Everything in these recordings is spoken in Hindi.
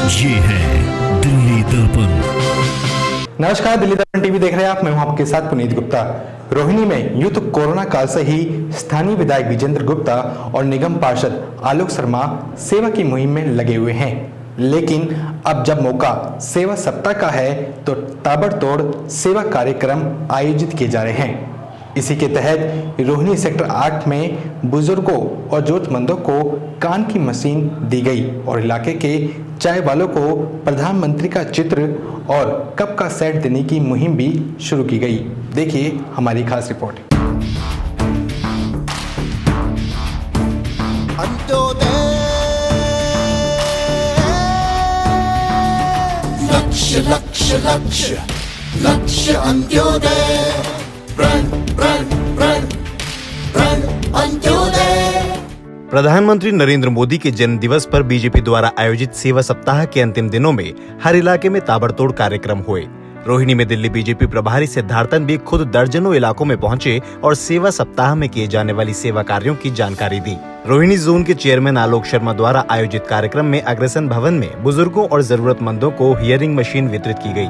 ये है दिल्ली दर्पण। नमस्कार, दिल्ली दर्पण टीवी देख रहे हैं आप। मैं हूं आपके साथ पुनीत गुप्ता। रोहिणी में यूं तो कोरोना काल से ही स्थानीय विधायक विजेंद्र गुप्ता और निगम पार्षद आलोक शर्मा सेवा की मुहिम में लगे हुए हैं, लेकिन अब जब मौका सेवा सप्ताह का है तो ताबड़तोड़ सेवा कार्यक्रम आयोजित किए जा रहे हैं। इसी के तहत रोहिणी सेक्टर 8 में बुजुर्गों और जरूरतमंदों को कान की मशीन दी गई और इलाके के चाय वालों को प्रधानमंत्री का चित्र और कप का सेट देने की मुहिम भी शुरू की गई। देखिए हमारी खास रिपोर्ट। लक्ष्य लक्ष्य लक्ष्य लक्ष्य अंत्योदय, प्रण प्रण प्रण प्रण अंत्योदय। प्रधानमंत्री नरेंद्र मोदी के जन्म दिवस पर बीजेपी द्वारा आयोजित सेवा सप्ताह के अंतिम दिनों में हर इलाके में ताबड़तोड़ कार्यक्रम हुए। रोहिणी में दिल्ली बीजेपी प्रभारी सिद्धार्थन भी खुद दर्जनों इलाकों में पहुंचे और सेवा सप्ताह में किए जाने वाली सेवा कार्यों की जानकारी दी। रोहिणी जोन के चेयरमैन आलोक शर्मा द्वारा आयोजित कार्यक्रम में अग्रसेन भवन में बुजुर्गों और जरूरतमंदों को हियरिंग मशीन वितरित की गयी।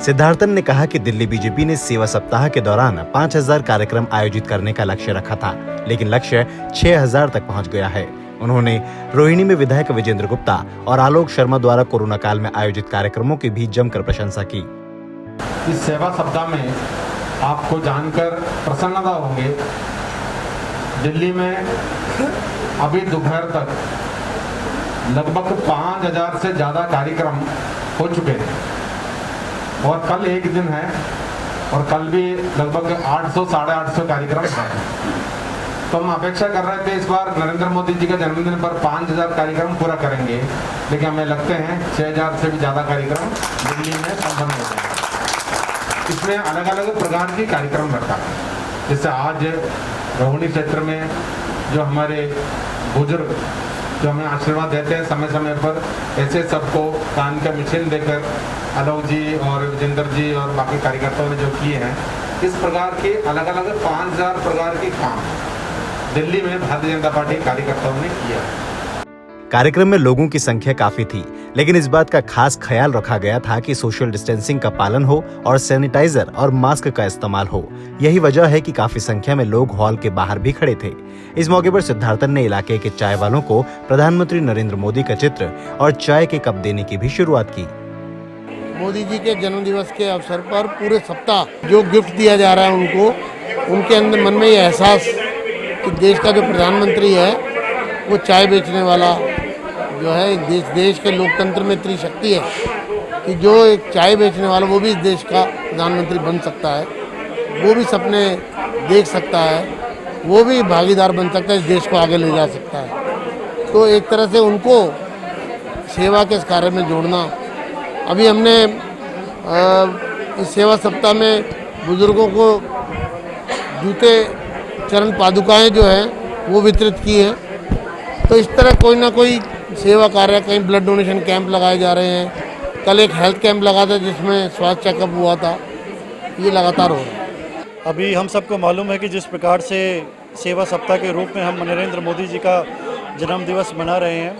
सिद्धार्थन ने कहा कि दिल्ली बीजेपी ने सेवा सप्ताह के दौरान 5000 कार्यक्रम आयोजित करने का लक्ष्य रखा था, लेकिन लक्ष्य 6000 तक पहुंच गया है। उन्होंने रोहिणी में विधायक विजेंद्र गुप्ता और आलोक शर्मा द्वारा कोरोना काल में आयोजित कार्यक्रमों की भी जमकर प्रशंसा की। इस सेवा सप्ताह में आपको जानकर प्रसन्नता होगी, दिल्ली में अभी दोपहर तक लगभग 5000 से ज्यादा कार्यक्रम हो चुके हैं और कल एक दिन है और कल भी लगभग 800 साढ़े 800 कार्यक्रम है। तो हम अपेक्षा कर रहे थे इस बार नरेंद्र मोदी जी के जन्मदिन पर 5000 कार्यक्रम पूरा करेंगे, लेकिन हमें लगते हैं 6000 से भी ज़्यादा कार्यक्रम दिल्ली में संपन्न हो जाएंगे। इसमें अलग अलग प्रकार के कार्यक्रम रखा है, जैसे आज रोहिणी क्षेत्र में जो हमारे बुजुर्ग जो हमें आशीर्वाद देते हैं समय समय पर, ऐसे सबको कान का मशीन देकर आलोक जी और विजेंद्र जी और बाकी कार्यकर्ताओं ने जो किए हैं, इस प्रकार के अलग अलग 5000 प्रकार के काम दिल्ली में भारतीय जनता पार्टी कार्यकर्ताओं ने किया। कार्यक्रम में लोगों की संख्या काफी थी, लेकिन इस बात का खास ख्याल रखा गया था कि सोशल डिस्टेंसिंग का पालन हो और सैनिटाइजर और मास्क का इस्तेमाल हो। यही वजह है कि काफी संख्या में लोग हॉल के बाहर भी खड़े थे। इस मौके पर सिद्धार्थन ने इलाके के चाय वालों को प्रधानमंत्री नरेंद्र मोदी का चित्र और चाय के कप देने की भी शुरुआत की। मोदी जी के जन्म दिवस के अवसर पर पूरे सप्ताह जो गिफ्ट दिया जा रहा है उनको, उनके अंदर मन में ये एहसास कि देश का जो प्रधानमंत्री है वो चाय बेचने वाला जो है, देश के लोकतंत्र में इतनी शक्ति है कि जो एक चाय बेचने वाला वो भी इस देश का प्रधानमंत्री बन सकता है, वो भी सपने देख सकता है, वो भी भागीदार बन सकता है, इस देश को आगे ले जा सकता है। तो एक तरह से उनको सेवा के इस कार्य में जोड़ना। अभी हमने इस सेवा सप्ताह में बुजुर्गों को जूते, चरण पादुकाएं जो हैं वो वितरित की हैं। तो इस तरह कोई ना कोई सेवा कार्य, कहीं ब्लड डोनेशन कैंप लगाए जा रहे हैं। कल एक हेल्थ कैंप लगा था जिसमें स्वास्थ्य चेकअप हुआ था। ये लगातार हो रहा है। अभी हम सबको मालूम है कि जिस प्रकार से सेवा सप्ताह के रूप में हम नरेंद्र मोदी जी का जन्म दिवस मना रहे हैं,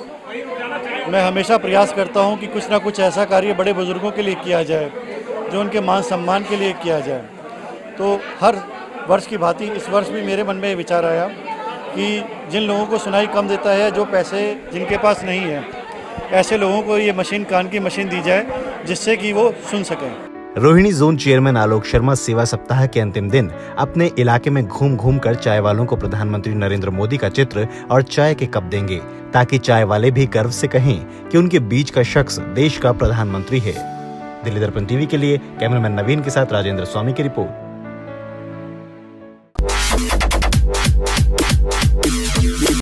मैं हमेशा प्रयास करता हूं कि कुछ ना कुछ ऐसा कार्य बड़े बुजुर्गों के लिए किया जाए जो उनके मान सम्मान के लिए किया जाए। तो हर वर्ष की भांति इस वर्ष भी मेरे मन में विचार आया कि जिन लोगों को सुनाई कम देता है, जो पैसे जिनके पास नहीं है, ऐसे लोगों को ये मशीन, कान की मशीन दी जाए जिससे कि वो सुन सकें। रोहिणी जोन चेयरमैन आलोक शर्मा सेवा सप्ताह के अंतिम दिन अपने इलाके में घूम घूम कर चाय वालों को प्रधानमंत्री नरेंद्र मोदी का चित्र और चाय के कप देंगे, ताकि चाय वाले भी गर्व से कहें कि उनके बीच का शख्स देश का प्रधानमंत्री है। दिल्ली दर्पण टीवी के लिए कैमरामैन नवीन के साथ राजेंद्र स्वामी की रिपोर्ट।